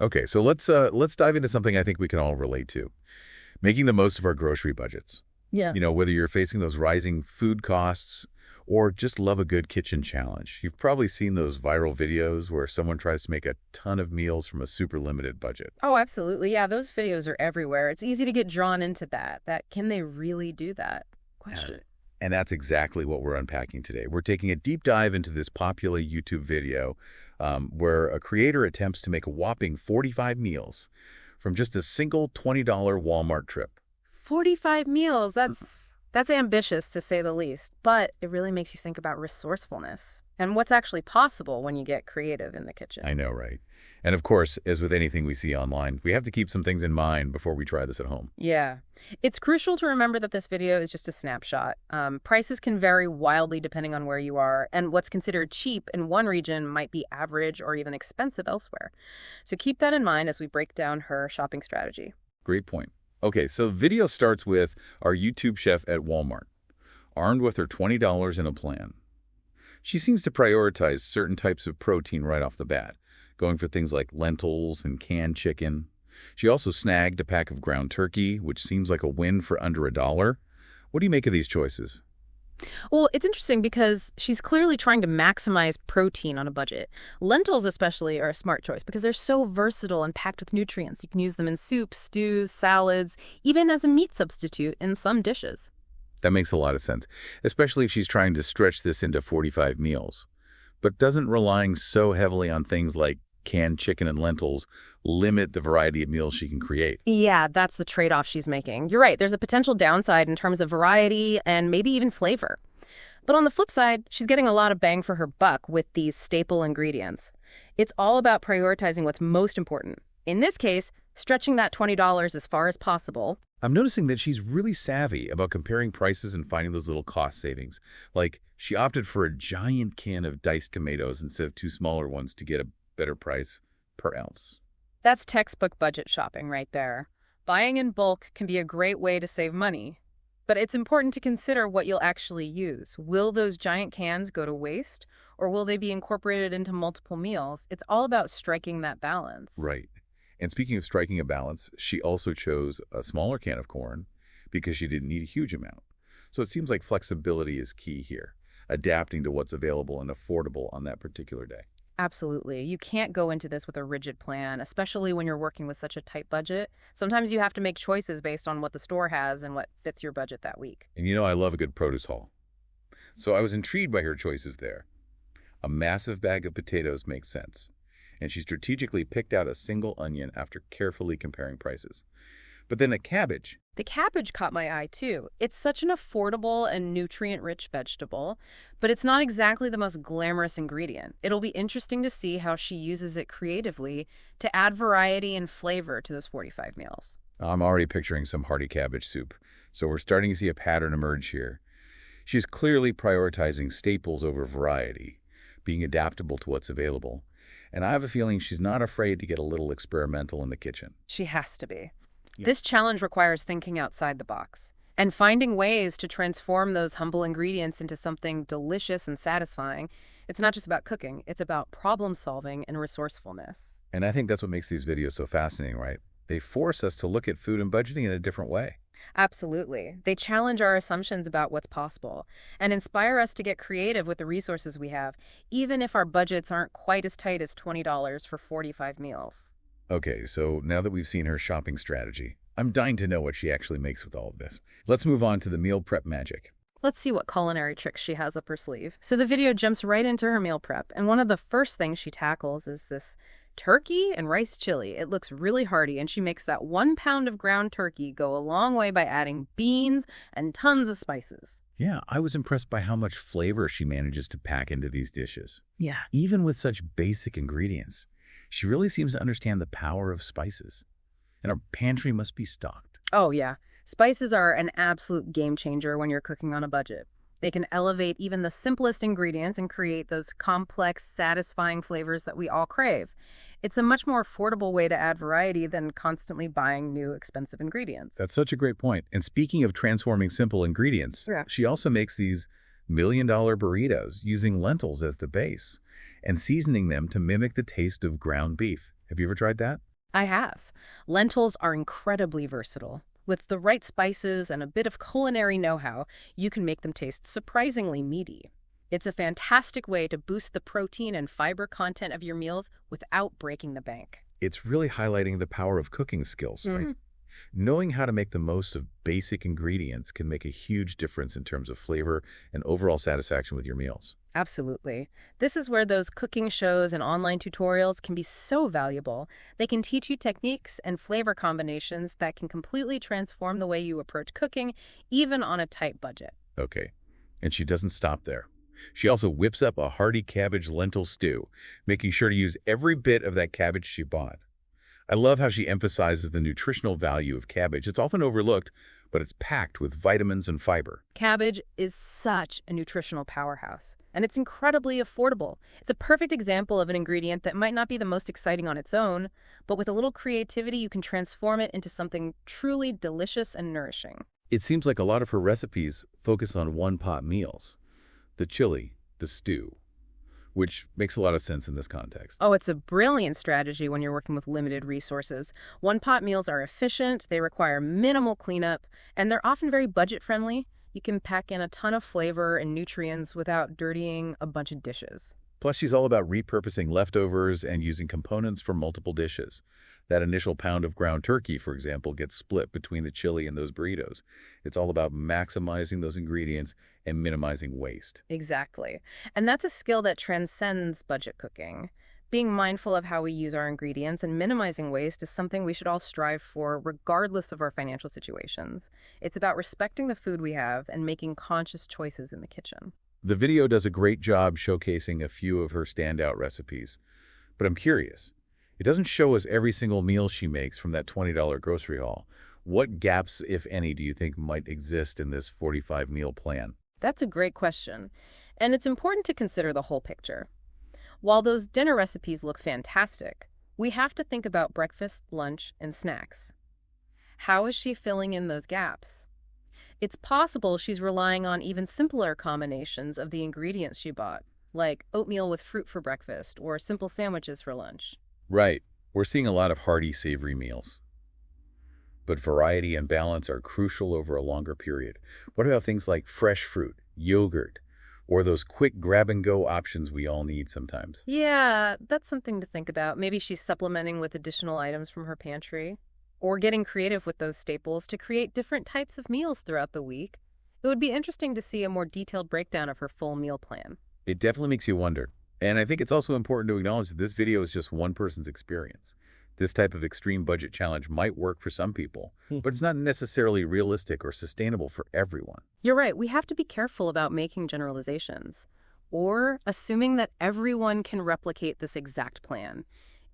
Okay, so let's dive into something I think we can all relate to. Making the most of our grocery budgets. Yeah. Whether you're facing those rising food costs or just love a good kitchen challenge. You've probably seen those viral videos where someone tries to make a ton of meals from a super limited budget. Oh, absolutely. Yeah, those videos are everywhere. It's easy to get drawn into that. Can they really do that? And Question. and that's exactly what we're unpacking today. We're taking a deep dive into this popular YouTube video where a creator attempts to make a whopping 45 meals from just a single $20 Walmart trip. 45 meals. That's ambitious to say the least, but it really makes you think about resourcefulness and what's actually possible when you get creative in the kitchen. I know, right? And of course, as with anything we see online, we have to keep some things in mind before we try this at home. Yeah. It's crucial to remember that this video is just a snapshot. Prices can vary wildly depending on where you are, and what's considered cheap in one region might be average or even expensive elsewhere. So keep that in mind as we break down her shopping strategy. Great point. Okay, so the video starts with our YouTube chef at Walmart, armed with her $20 in a plan. She seems to prioritize certain types of protein right off the bat, going for things like lentils and canned chicken. She also snagged a pack of ground turkey, which seems like a win for under $1. What do you make of these choices? Well, it's interesting because she's clearly trying to maximize protein on a budget. Lentils especially are a smart choice because they're so versatile and packed with nutrients. You can use them in soups, stews, salads, even as a meat substitute in some dishes. That makes a lot of sense, especially if she's trying to stretch this into 45 meals, but doesn't relying so heavily on things like canned chicken and lentils limit the variety of meals she can create. Yeah, that's the trade-off she's making. You're right, there's a potential downside in terms of variety and maybe even flavor. But on the flip side, she's getting a lot of bang for her buck with these staple ingredients. It's all about prioritizing what's most important. In this case, stretching that $20 as far as possible. I'm noticing that she's really savvy about comparing prices and finding those little cost savings. Like, she opted for a giant can of diced tomatoes instead of two smaller ones to get a better price per ounce. That's textbook budget shopping right there. Buying in bulk can be a great way to save money. But it's important to consider what you'll actually use. Will those giant cans go to waste, or will they be incorporated into multiple meals? It's all about striking that balance. Right. And speaking of striking a balance, she also chose a smaller can of corn because she didn't need a huge amount. So it seems like flexibility is key here, adapting to what's available and affordable on that particular day. Absolutely. You can't go into this with a rigid plan, especially when you're working with such a tight budget. Sometimes you have to make choices based on what the store has and what fits your budget that week. And I love a good produce haul. So I was intrigued by her choices there. A massive bag of potatoes makes sense, and she strategically picked out a single onion after carefully comparing prices. But then a cabbage. The cabbage caught my eye, too. It's such an affordable and nutrient-rich vegetable, but it's not exactly the most glamorous ingredient. It'll be interesting to see how she uses it creatively to add variety and flavor to those 45 meals. I'm already picturing some hearty cabbage soup, so we're starting to see a pattern emerge here. She's clearly prioritizing staples over variety, being adaptable to what's available. And I have a feeling she's not afraid to get a little experimental in the kitchen. She has to be. Yeah. This challenge requires thinking outside the box and finding ways to transform those humble ingredients into something delicious and satisfying. It's not just about cooking, it's about problem solving and resourcefulness. And I think that's what makes these videos so fascinating, right? They force us to look at food and budgeting in a different way. Absolutely. They challenge our assumptions about what's possible and inspire us to get creative with the resources we have, even if our budgets aren't quite as tight as $20 for 45 meals. Okay, so now that we've seen her shopping strategy, I'm dying to know what she actually makes with all of this. Let's move on to the meal prep magic. Let's see what culinary tricks she has up her sleeve. So the video jumps right into her meal prep, and one of the first things she tackles is this turkey and rice chili. It looks really hearty, and she makes that 1 pound of ground turkey go a long way by adding beans and tons of spices. Yeah, I was impressed by how much flavor she manages to pack into these dishes. Yeah. Even with such basic ingredients, she really seems to understand the power of spices. And our pantry must be stocked. Oh, yeah. Spices are an absolute game changer when you're cooking on a budget. They can elevate even the simplest ingredients and create those complex, satisfying flavors that we all crave. It's a much more affordable way to add variety than constantly buying new expensive ingredients. That's such a great point. And speaking of transforming simple ingredients, Yeah. she also makes these $1 million burritos using lentils as the base and seasoning them to mimic the taste of ground beef. Have you ever tried that? I have. Lentils are incredibly versatile. With the right spices and a bit of culinary know-how, you can make them taste surprisingly meaty. It's a fantastic way to boost the protein and fiber content of your meals without breaking the bank. It's really highlighting the power of cooking skills, right? Knowing how to make the most of basic ingredients can make a huge difference in terms of flavor and overall satisfaction with your meals. Absolutely. This is where those cooking shows and online tutorials can be so valuable. They can teach you techniques and flavor combinations that can completely transform the way you approach cooking, even on a tight budget. Okay, and she doesn't stop there. She also whips up a hearty cabbage lentil stew, making sure to use every bit of that cabbage she bought. I love how she emphasizes the nutritional value of cabbage. It's often overlooked, but it's packed with vitamins and fiber. Cabbage is such a nutritional powerhouse, and it's incredibly affordable. It's a perfect example of an ingredient that might not be the most exciting on its own, but with a little creativity, you can transform it into something truly delicious and nourishing. It seems like a lot of her recipes focus on one-pot meals. The chili, the stew, which makes a lot of sense in this context. Oh, it's a brilliant strategy when you're working with limited resources. One-pot meals are efficient, they require minimal cleanup, and they're often very budget-friendly. You can pack in a ton of flavor and nutrients without dirtying a bunch of dishes. Plus, she's all about repurposing leftovers and using components from multiple dishes. That initial pound of ground turkey, for example, gets split between the chili and those burritos. It's all about maximizing those ingredients and minimizing waste. Exactly. And that's a skill that transcends budget cooking. Being mindful of how we use our ingredients and minimizing waste is something we should all strive for regardless of our financial situations. It's about respecting the food we have and making conscious choices in the kitchen. The video does a great job showcasing a few of her standout recipes. But I'm curious, it doesn't show us every single meal she makes from that $20 grocery haul. What gaps, if any, do you think might exist in this 45-meal plan? That's a great question. And it's important to consider the whole picture. While those dinner recipes look fantastic, we have to think about breakfast, lunch, and snacks. How is she filling in those gaps? It's possible she's relying on even simpler combinations of the ingredients she bought, like oatmeal with fruit for breakfast or simple sandwiches for lunch. Right. We're seeing a lot of hearty, savory meals. But variety and balance are crucial over a longer period. What about things like fresh fruit, yogurt, or those quick grab-and-go options we all need sometimes? Yeah, that's something to think about. Maybe she's supplementing with additional items from her pantry, or getting creative with those staples to create different types of meals throughout the week. It would be interesting to see a more detailed breakdown of her full meal plan. It definitely makes you wonder. And I think it's also important to acknowledge that this video is just one person's experience. This type of extreme budget challenge might work for some people, but it's not necessarily realistic or sustainable for everyone. You're right, we have to be careful about making generalizations, or assuming that everyone can replicate this exact plan.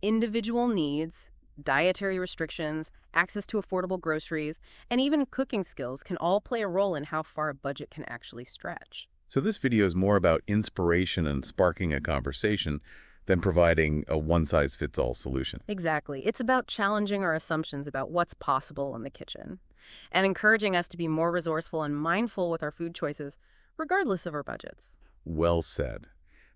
Individual needs, dietary restrictions, access to affordable groceries, and even cooking skills can all play a role in how far a budget can actually stretch. So this video is more about inspiration and sparking a conversation than providing a one-size-fits-all solution. Exactly. It's about challenging our assumptions about what's possible in the kitchen and encouraging us to be more resourceful and mindful with our food choices, regardless of our budgets. Well said.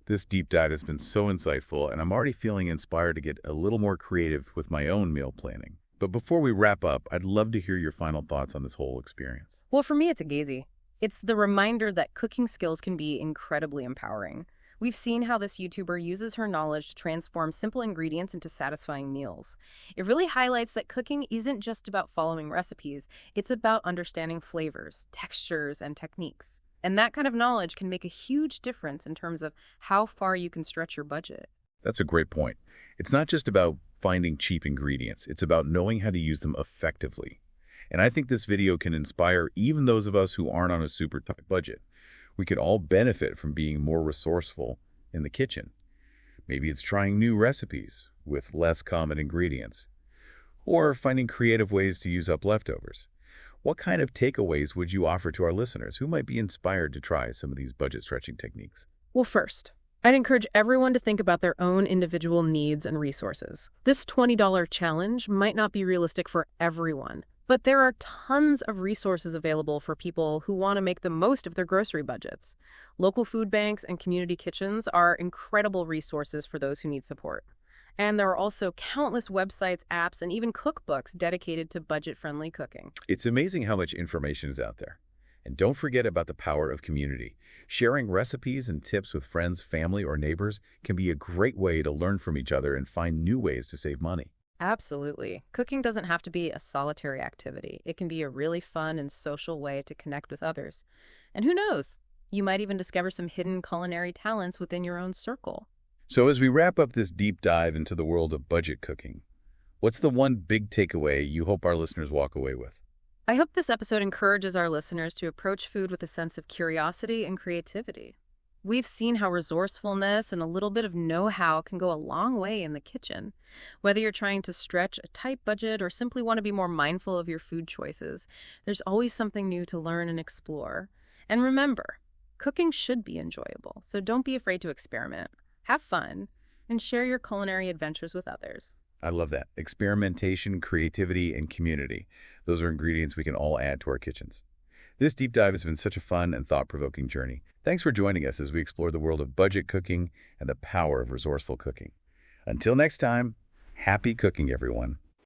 This deep dive has been so insightful, and I'm already feeling inspired to get a little more creative with my own meal planning. But before we wrap up, I'd love to hear your final thoughts on this whole experience. Well, for me, it's a gazy. It's the reminder that cooking skills can be incredibly empowering. We've seen how this YouTuber uses her knowledge to transform simple ingredients into satisfying meals. It really highlights that cooking isn't just about following recipes, it's about understanding flavors, textures, and techniques. And that kind of knowledge can make a huge difference in terms of how far you can stretch your budget. That's a great point. It's not just about finding cheap ingredients, it's about knowing how to use them effectively. And I think this video can inspire even those of us who aren't on a super tight budget. We could all benefit from being more resourceful in the kitchen. Maybe it's trying new recipes with less common ingredients, or finding creative ways to use up leftovers. What kind of takeaways would you offer to our listeners who might be inspired to try some of these budget-stretching techniques? Well, first, I'd encourage everyone to think about their own individual needs and resources. This $20 challenge might not be realistic for everyone, but there are tons of resources available for people who want to make the most of their grocery budgets. Local food banks and community kitchens are incredible resources for those who need support. And there are also countless websites, apps, and even cookbooks dedicated to budget-friendly cooking. It's amazing how much information is out there. And don't forget about the power of community. Sharing recipes and tips with friends, family, or neighbors can be a great way to learn from each other and find new ways to save money. Absolutely. Cooking doesn't have to be a solitary activity. It can be a really fun and social way to connect with others. And who knows? You might even discover some hidden culinary talents within your own circle. So as we wrap up this deep dive into the world of budget cooking, what's the one big takeaway you hope our listeners walk away with? I hope this episode encourages our listeners to approach food with a sense of curiosity and creativity. We've seen how resourcefulness and a little bit of know-how can go a long way in the kitchen. Whether you're trying to stretch a tight budget or simply want to be more mindful of your food choices, there's always something new to learn and explore. And remember, cooking should be enjoyable, so don't be afraid to experiment, have fun, and share your culinary adventures with others. I love that. Experimentation, creativity, and community. Those are ingredients we can all add to our kitchens. This deep dive has been such a fun and thought-provoking journey. Thanks for joining us as we explore the world of budget cooking and the power of resourceful cooking. Until next time, happy cooking, everyone.